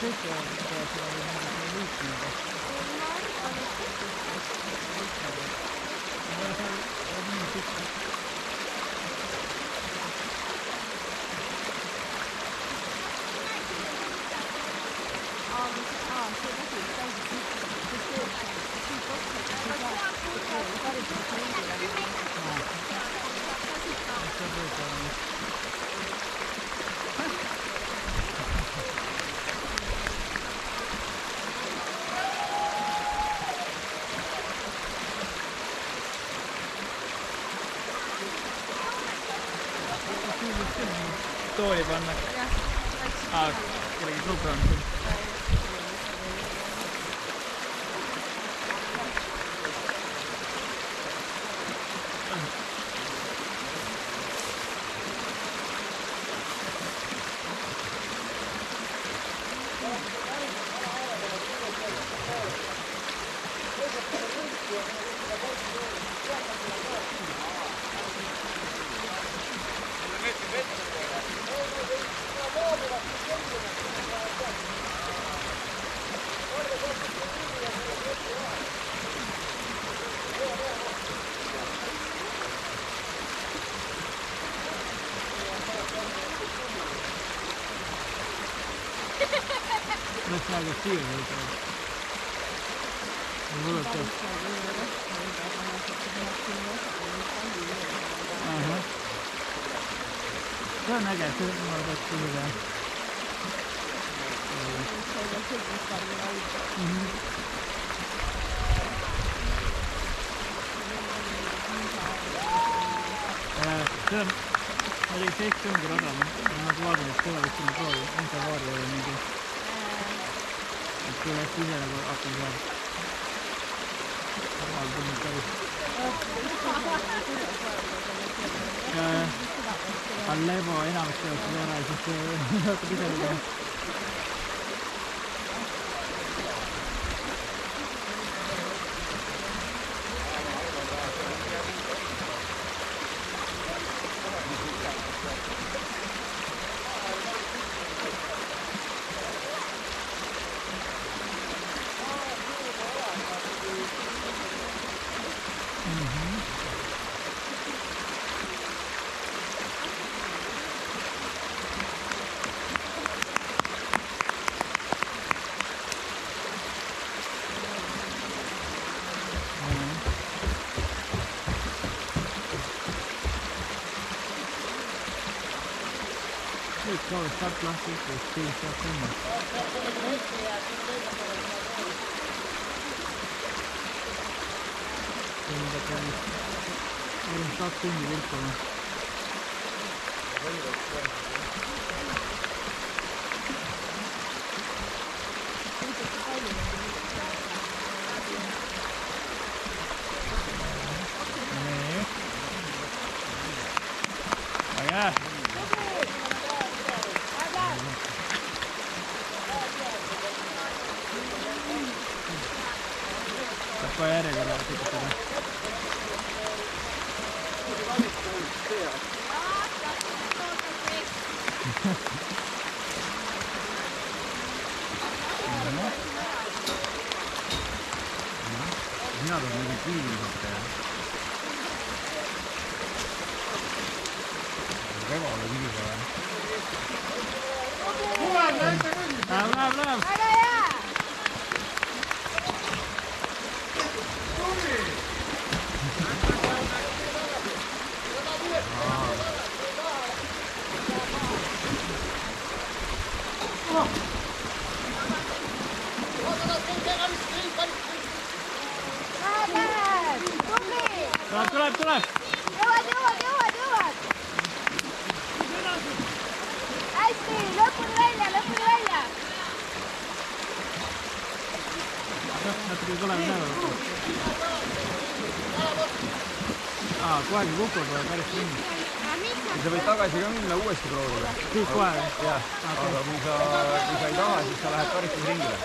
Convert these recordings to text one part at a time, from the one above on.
Questo deve essere l'ultimo. Tooli panna. Kellegi sõbra on siin. Non sa che sì, non lo so. Non è che tu non lo posso vedere. Seda oli 7 rada, ma vaatan, et seda võiks siin proovi, enda vaari oli mingi. Et kui läks ise nagu hakkan seal. Maal tulnud päris. Allevo enamasti oleks seda ära ja siis hakkab ise tegema. Nyt se olisi saatu lähteä, jos siinä saa kunnon. Siinä kävi. Olin 2 tunnin virtuaalinen. Nee. Oh ja. Tappa järjekorra tekitada. Mina tahan mingi kiili võtta ja Revole kiiliga või? Läheb! Väga hea! Tuleb! Jõuad! Hästi, lõpuni välja! Natuke koleme näeva. Kohe kukub päris mingi. Sa võid tagasi ka minna uuesti proovida. Siis kohe? Jah, aga kui sa ei taha, siis sa lähed karistusringile.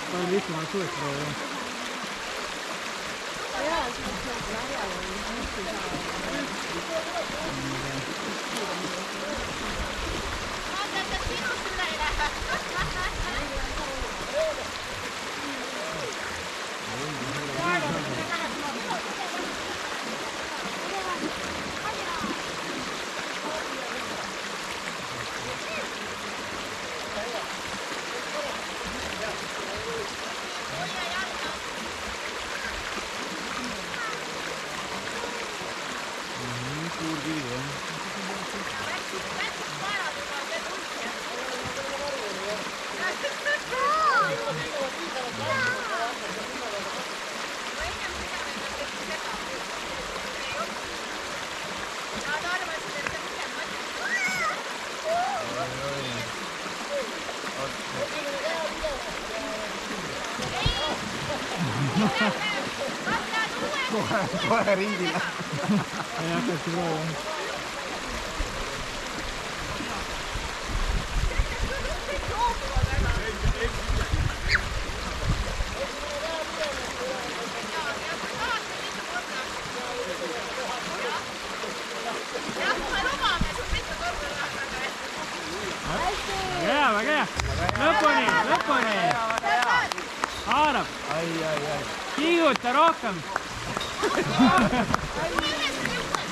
Palju lihtsam oleks uuesti proovida. Vaata, et siin suur kivi, jah. Kohe ringile. Ei hakati proovima. Väga hea. Lõpuni. Haarab. Ai. Kiiguta rohkem.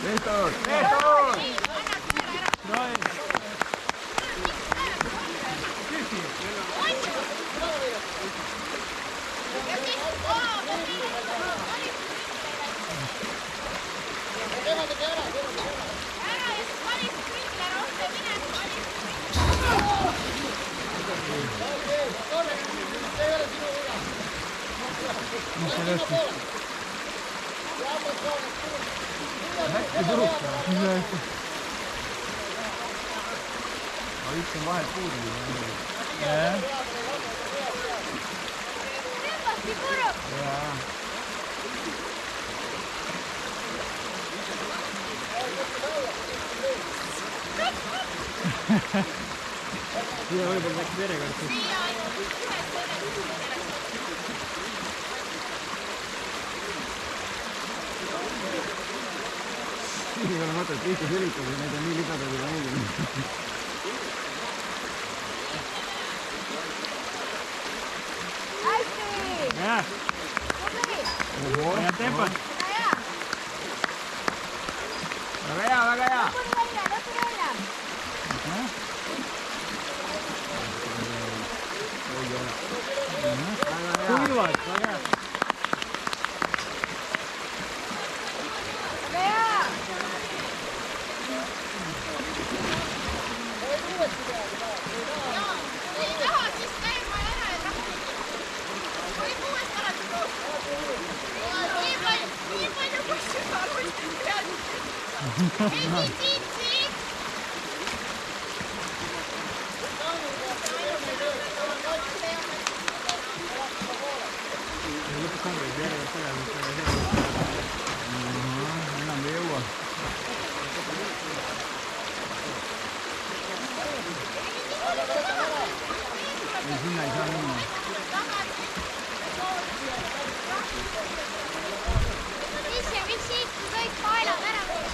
Tehtud! Hästi puruks. Üks on vahelt puudu. Jah. Siia võib-olla läks verekord. Siin ei ole mõtet tihti sülitada, need on nii libedad juba niigi. Jah. Ja tempot. Väga hea. Kuivad, väga hea. Enam ei jõua. Ei, sinna ei saa minna. Mis siit kõik paelad ära või?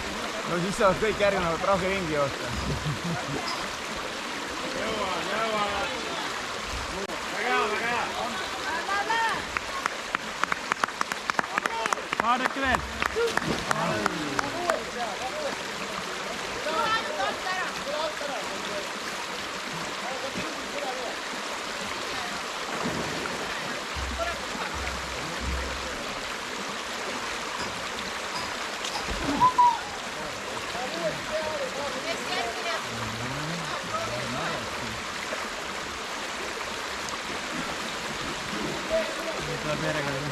No siis saavad kõik järgnevad trahviringi joosta. Jõua. Väga hea. Vaadake veel. Tuleb järjekord.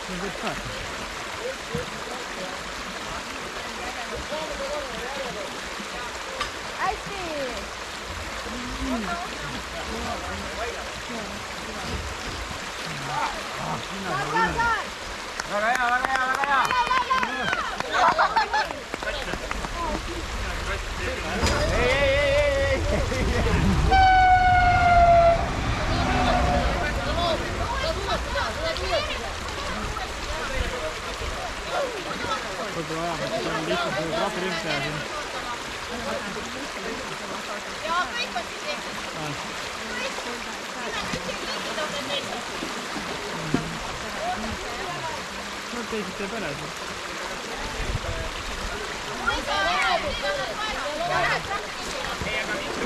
See on kõik ka. Hästi! Väga hea. Ei. Võib-olla ajab, et see on lihtsalt see trahviring teha siin. Ja kõik on siis tehtud. Kõik. Siin on üksi kõigid on veel teised. No teised teeb ära siis. Või sa ära, siin on need vaja. Ära trahvi. Ei, aga mitu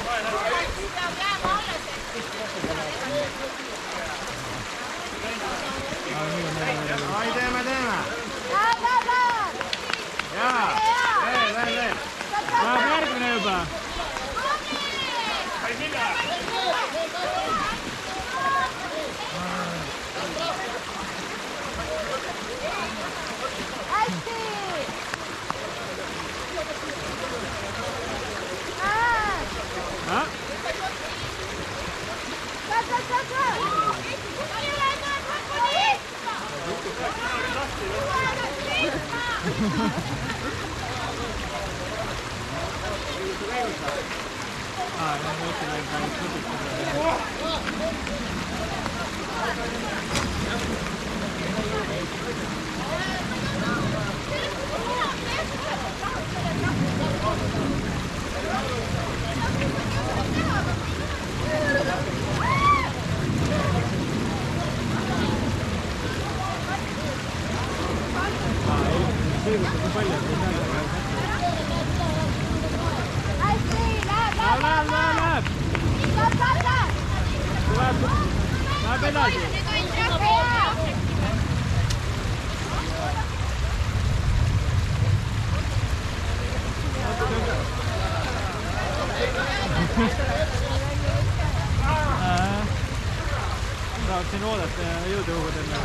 panen kohe ära. Peab jääma alles. Ah, non ho detto che fai tutto. Seguito, che poi la pedale. Tahaksin oodata ja jõudu jõuda enne.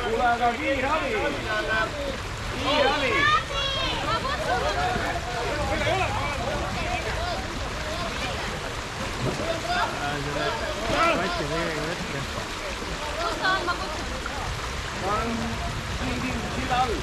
Kuule, aga kiirabi! Kiirabi! Katsi tegega võtta. Kus ta on? Ma kutsun. Ta on silla all.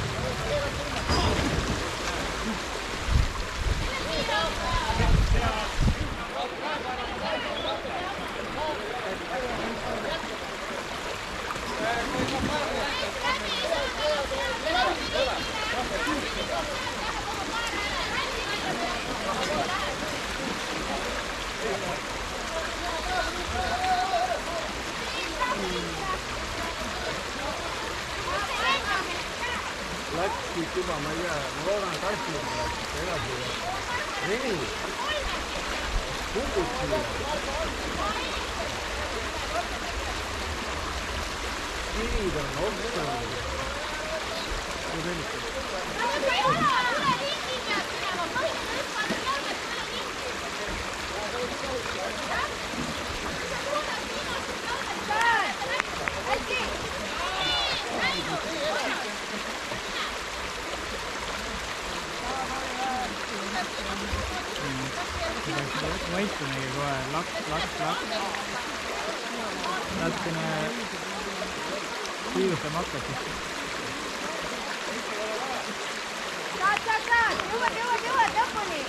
Läksid juba, ma ei tea, ma loodan, et asjad läksid edasi. Reni, kukud siia. Kivid on otsanud. Vaikimegi kohe, laks. Natukene kiirustama hakata. Saad, jõuad lõpuni.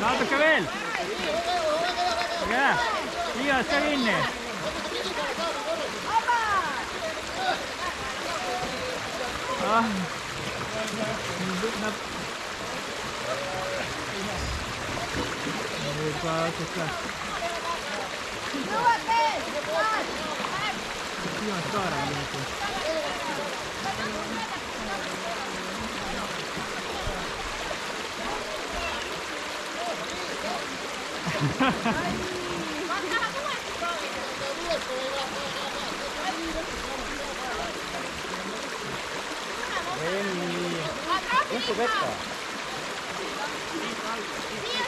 Natuke veel. Liigast ka kinni. Nüüd ka Jõuad veel. viimast ka ära liigitud. Reni, Kuku pekka.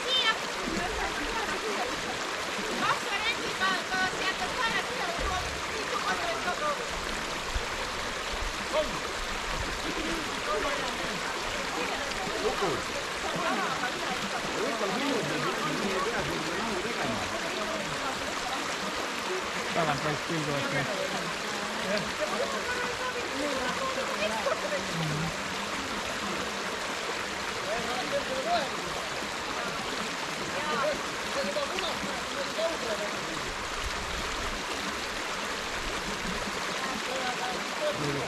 Siia. Kaks varianti, kas jätad kaela siia või tuua. Kuku. Võital minutid, nii ei pea siin jammu tegema. tagant võiks küll tuua.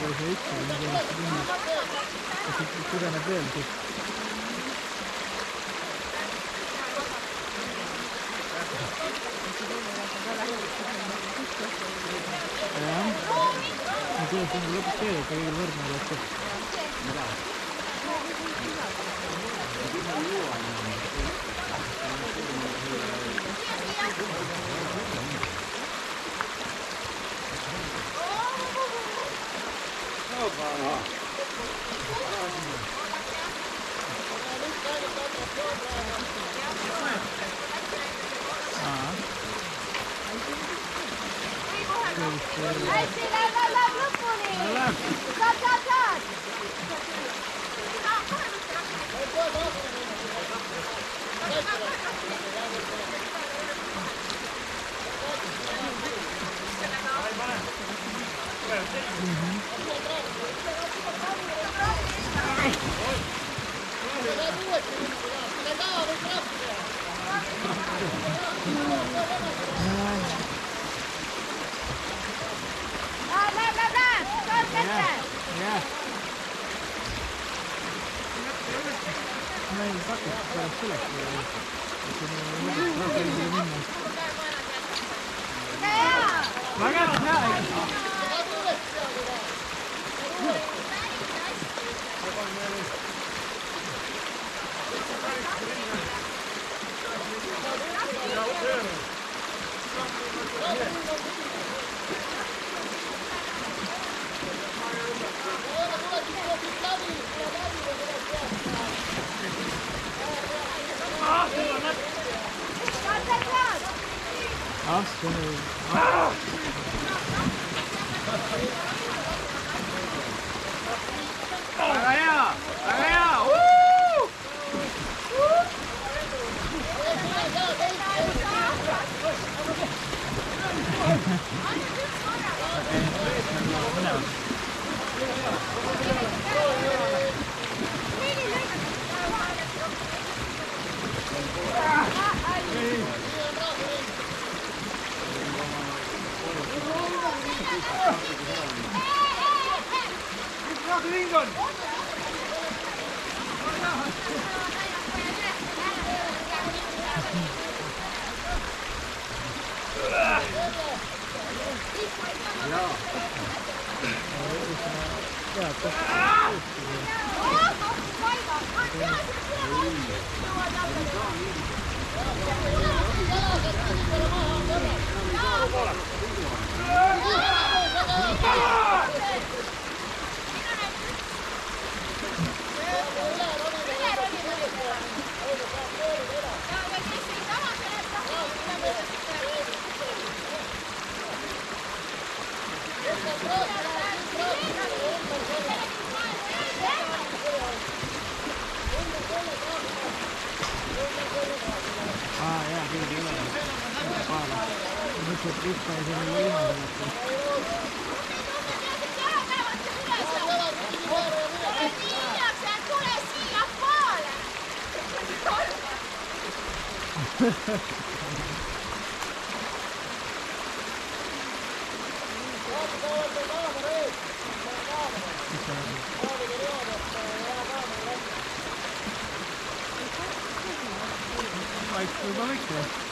Kui see üks on, kas see süveneb veel siit? Jah, ma kuidas on lõpuks see, et kõigil võrdne lõpeb. hästi, läheb lõpuni! Saad! Jah. Ma ei takista pärast üles. Väga hea! Väga hea!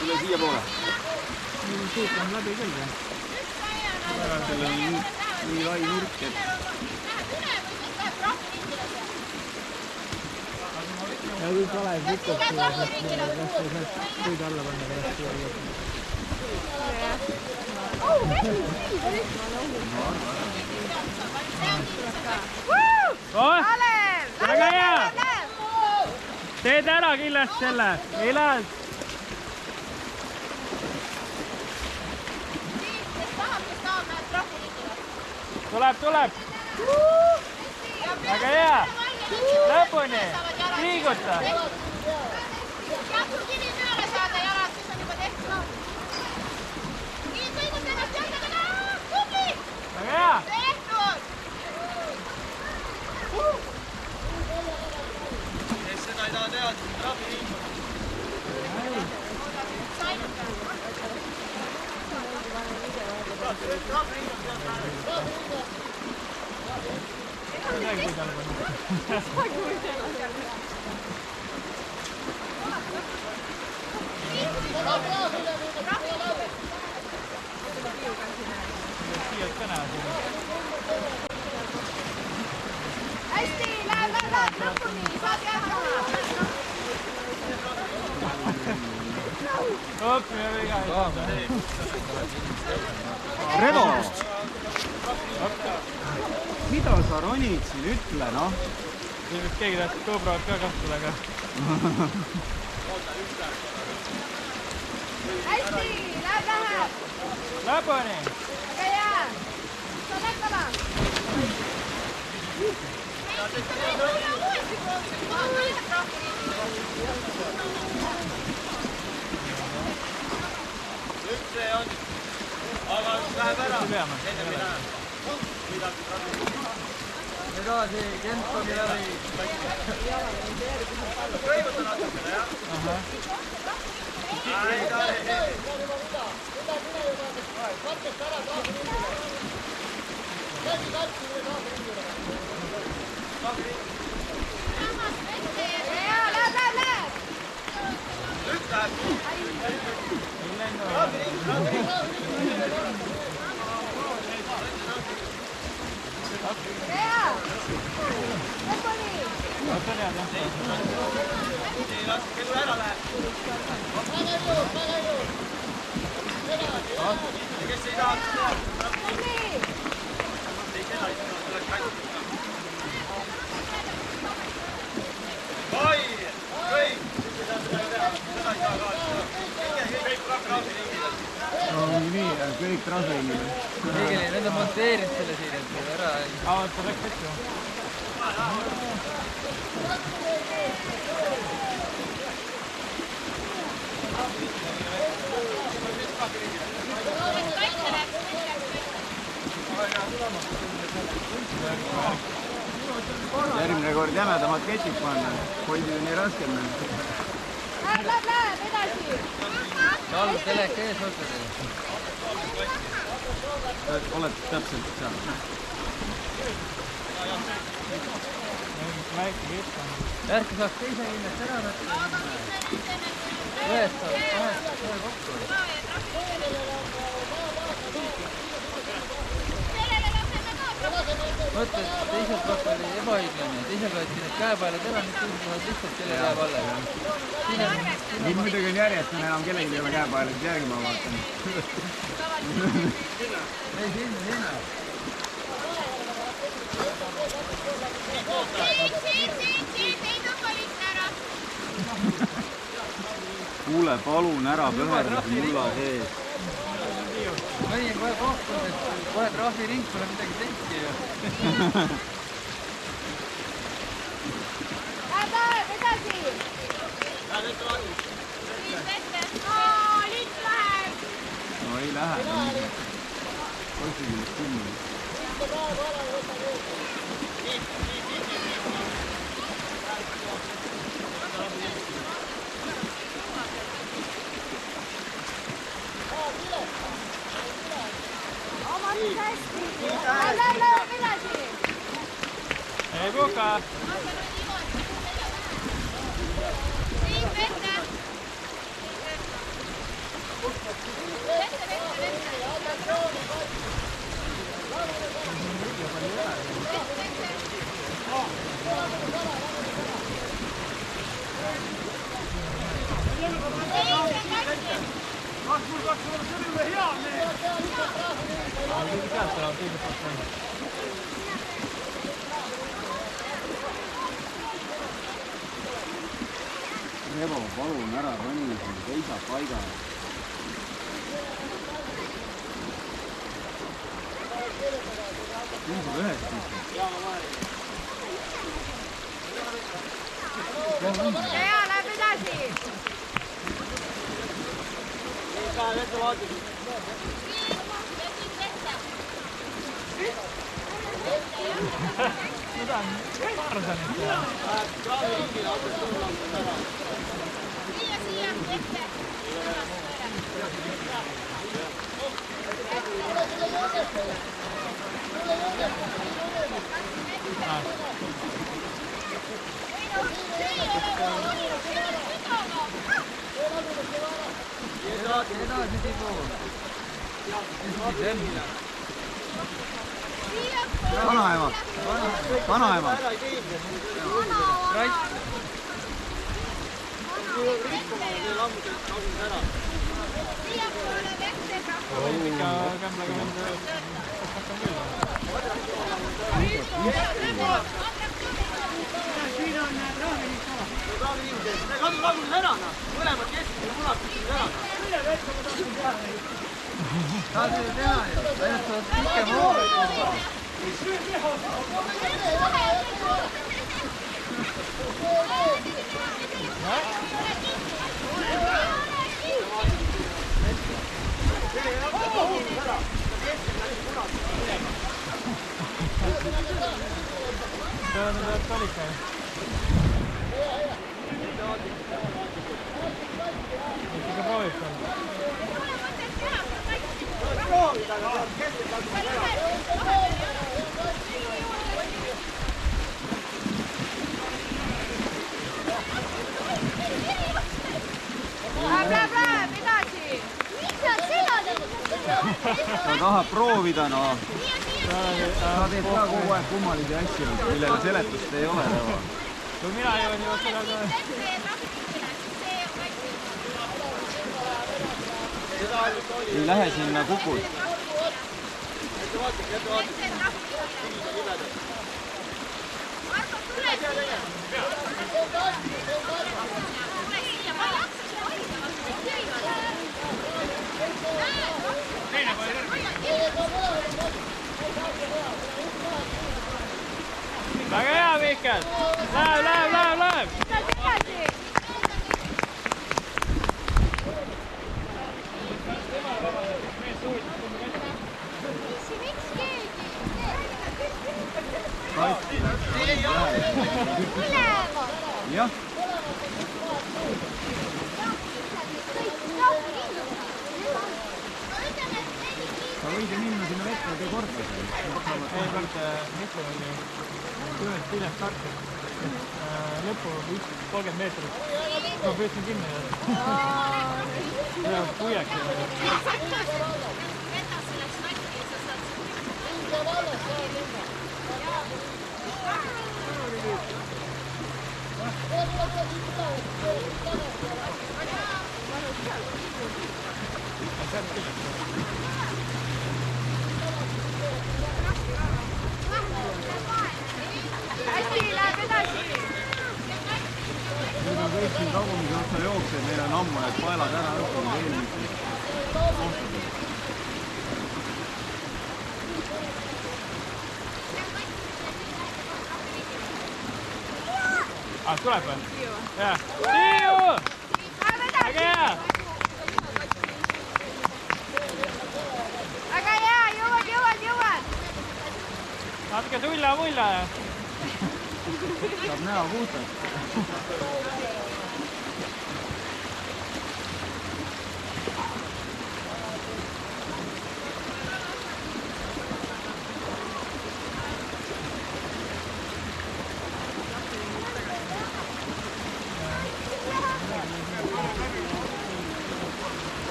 Tule siia poole. Siit on läbi küll, jah? Seal on nii lai nurk, et... Ja kui Kalev lükkab siia, siis kas ei saaks puid alla panna pärast siia lõpuni? Kalev! Väga hea! Teed ära kindlasti selle! Ilad! Tuleb! Väga hea! Lõpuni! Liiguta! Jaksu kini peale saada jalad, siis on juba tehtud. Nii, kõigud ennast jalgadega! Tubli! Väga hea! Tehtud! Kes seda ei taha teha, siis trahvi liigu. Hästi, läheb lõpuni, saad jätkata. Redo! Mida sa ronid siin, ütle, noh? Ilmselt keegi tahtis GoPro'd ka kasutada, aga... hästi, läheb. Lõpuni! Väga hea. Sa näkkama. Ei, sa võid tulla uuesti proovida. Ma olen ühe trahvi. Üks see on. Aga läheb ära. Enne ei lähe. Edasi, Kentoni läbi. Kõivuta natukene, jah? Läheb. Üks läheb. Hea. Lõpuni. Lõpuni, jah. Nii, las kedu ära läheb. Kes ei tahaks teha? Tubli. Oi! Kõik! Seda ei saa kaasa. Kõik trahviringid. ongi nii, kõik trahviringid. Need on monteerinud selle siin, et ära ei... Ta läks hetke. Järgmine kord jämedamad ketid panna, poisid on nii raskem. Läheb, edasi. Jalg teleka ees võtad. Oled täpselt seal. Väike kipp on. Järgi saaks teise kindlasti ära võtta. Ühest saab kahest kohe kokku. Mõtle, et teiselt poolt oli ebaõiglane. Teisel võeti need käepaelad ära, nüüd teiselt poolt lihtsalt kelle jääb alla. Nüüd muidugi on järjest, enam kellelgi ei ole käepaelad järgi, ma vaatan. Ei, sinna. Siit, ei tõmba lihtne ära. Kuule, palun ära pöörda mulla sees. Mõni on kohe kohtunud, et kohe trahviring pole midagi tehti ju. Läheb, edasi. Liit läheb. No ei lähe. Poisid millest kinni. Hästi. Läheb edasi. Ei puhka. Liit vette. Revo, palun ära roni, seisa paigal. Piisab ühest siis. Hea, läheb edasi. Mida on Karsanit teha? Siia, ette. Edasi tibu. Vanaema. Vanaema. Ratt. Võid ikka kämblaga mõnda Siin on trahviring ka. saame niimoodi, see kadus lagunes ära, mõlemad keskmised munad kuskil ära. Saad seda teha ju, ainult saad pikem hoovi. Peavad need peavad kalika ju. Ikka proovib seal. Proovida, aga saad keskelt lagunes ära. Läheb edasi. Miks sa seda teed? Ta tahab proovida, no. Sa Sa teed ka kogu aeg kummalisi asju, millele seletust ei ole. Kui mina jõuan juba seda ka. Ei lähe sinna kukud. Väga hea, Mihkel! Läheb! Jah. Sa võid ju minna sinna vette ja tee korda seal. Ei, pealt Mihkel on ju ühest piljast tarkis. Lõpu 30 meetrit. Ma püüdsin kinni ja puiaks ja hästi, läheb edasi. Nüüd on kõik siin tagumise otsa jooksed, meil on ammu need paelad ära õppinud eelmised. tuleb või? Jah. Tiiu! Väga hea! Väga hea, jõuad! Natuke tulla-mulla ja. Saab näha puhtalt.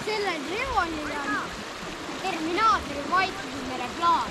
Sellel revolil on Terminaatori vaikuse reklaam.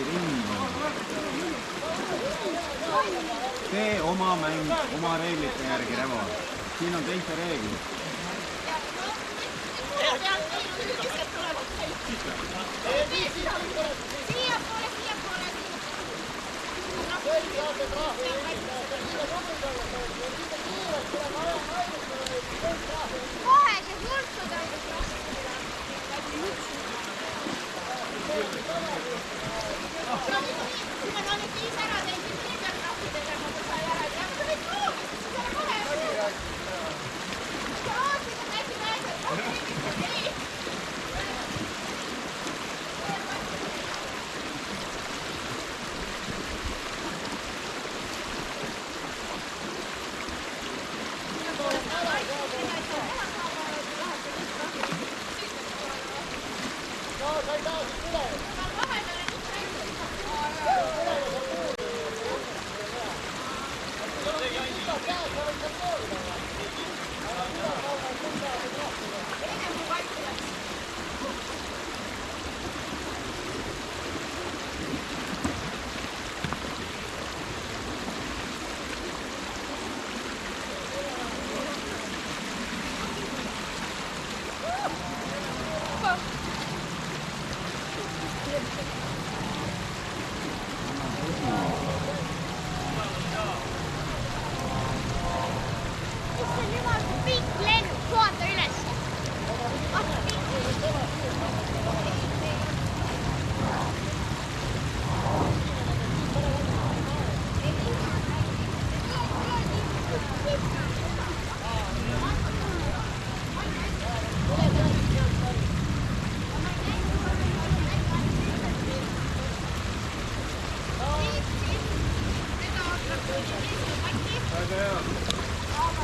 ring. Tee oma mäng, oma reeglite järgi, Revo. Siin on teiste reeglid. Kohe see hultuda. Kui ma nüüd viis ära tein, siis nii peab lahti tegema, kui sa ei ära tea. Ma tulin proovi, siis sa kohe ära. Sa ootasid, et äkki näed, et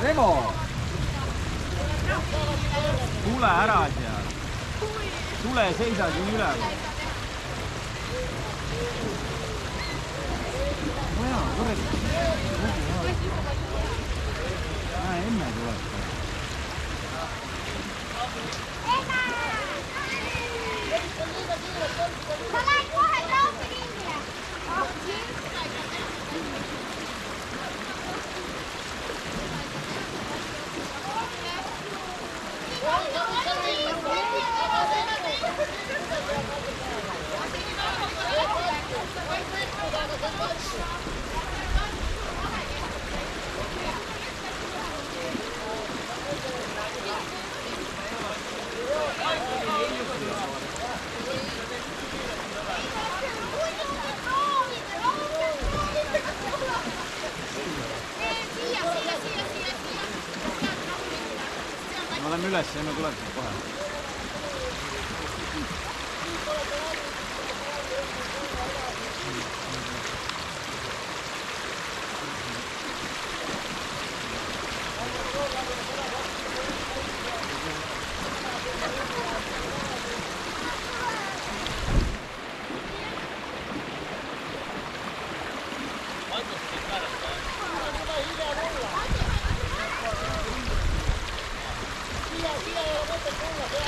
Revo! Tule ära seal. Tule, seisa siin üleval. Vaja, kurat. Enne tuleb. ma lähen kohe traumiringile. Me oleme üles ja me tuleme kohe. Siia ei ole mõtet tulla.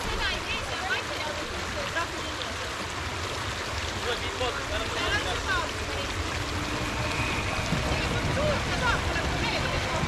seda ei tee, seal vaikselt jaotab trahvi inimesed. Seal on sügav. Suurt ka saab, tuleb ka meeldida kohta.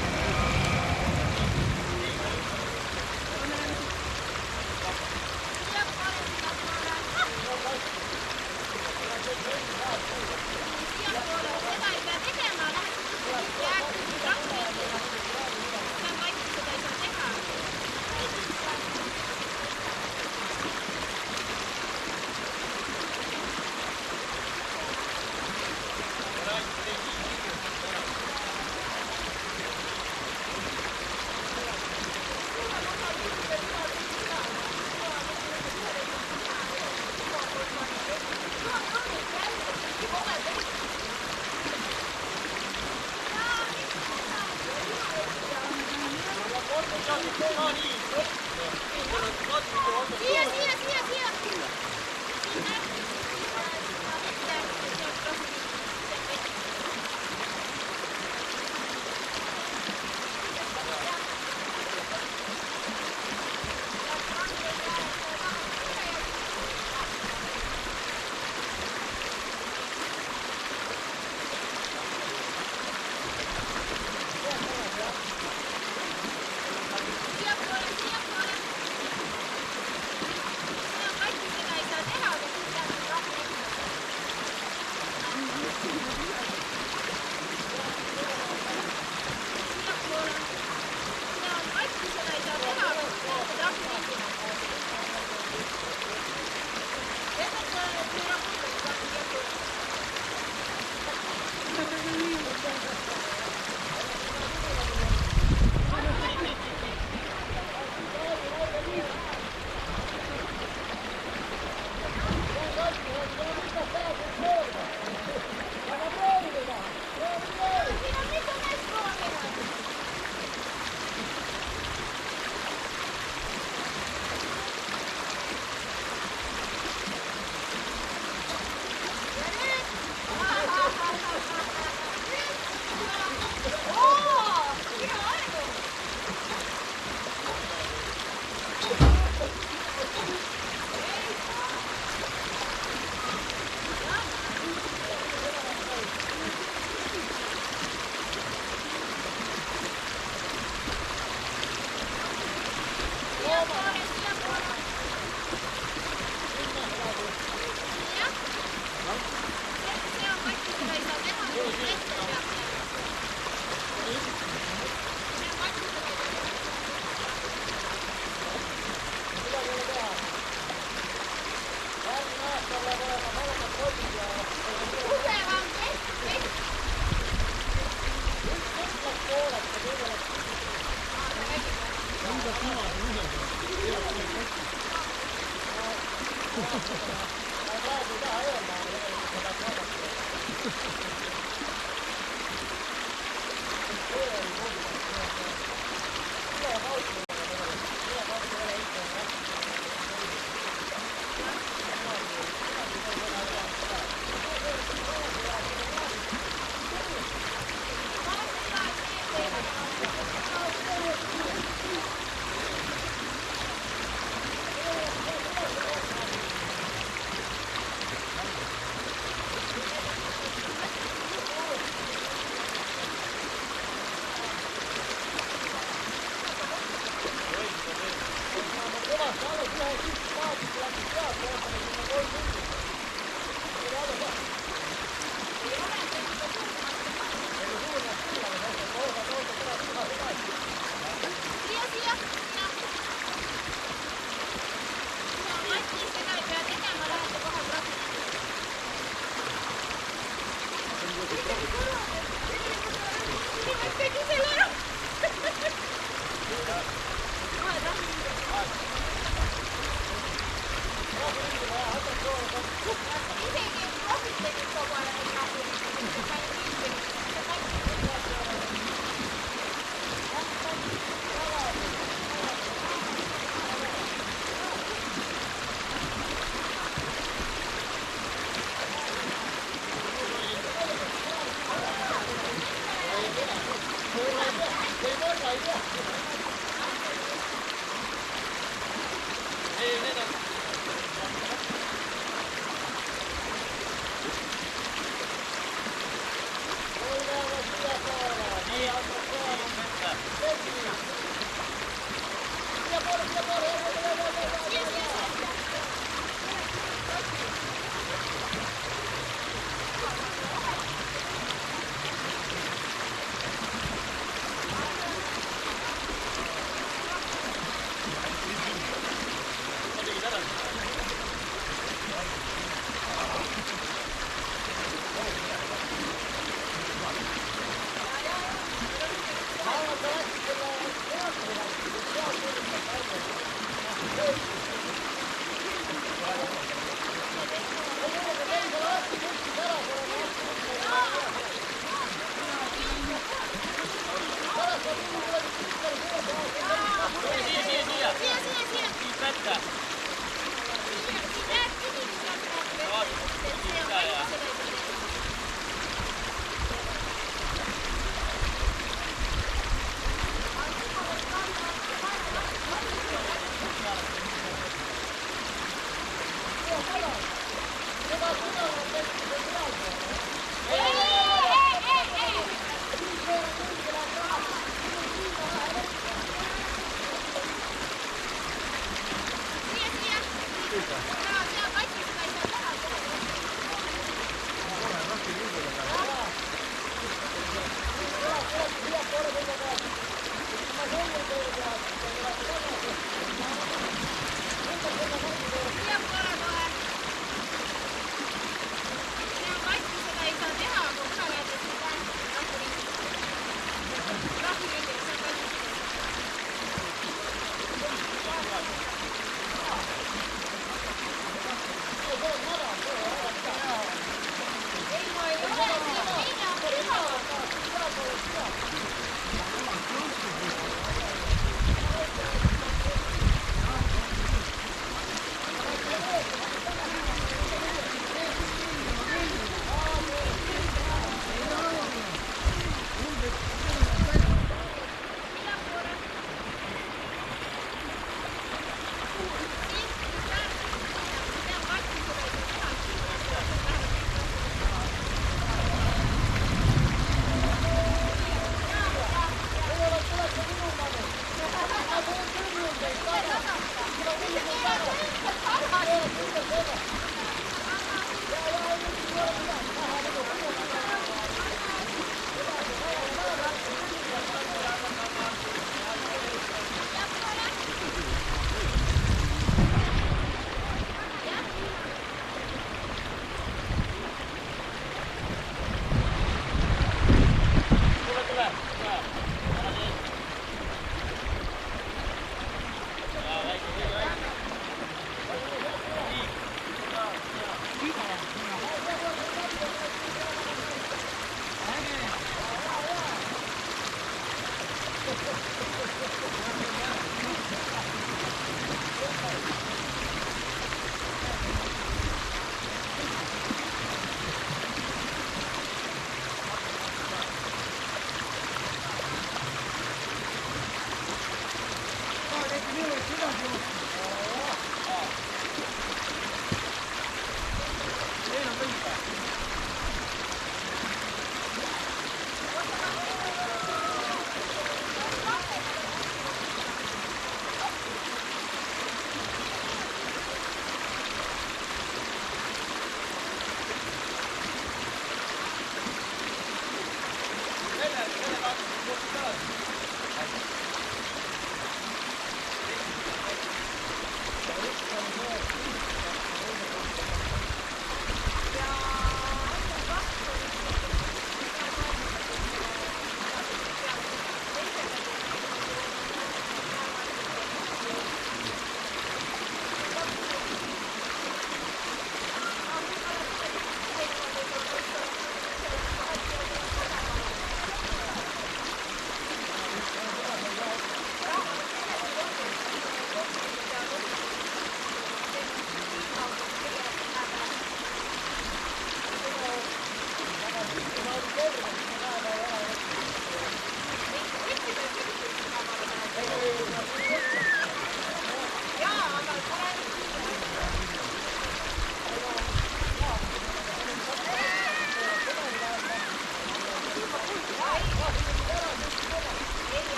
Sì,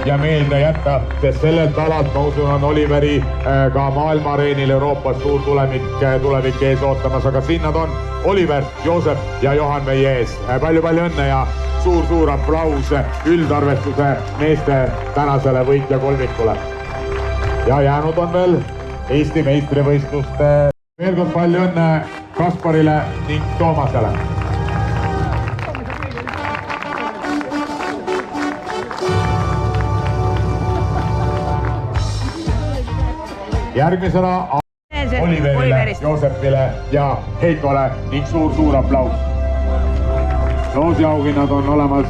ja meelde jätta, sest sellelt alalt, ma usun, on Oliveri ka maailma-areenil Euroopas suur tulevik ees ootamas, aga siin nad on, Oliver, Joosep ja Johan meie ees. Palju-palju õnne ja suur-suur aplaus üldarvestuse meeste tänasele võitja kolmikule. Ja jäänud on veel Eesti meistrivõistluste. Veel kord palju õnne Kasparile ning Toomasele. Järgmisena Oliverile, Joosepile ja Heikole ning suur-suur aplaus. Loosiauhinnad on olemas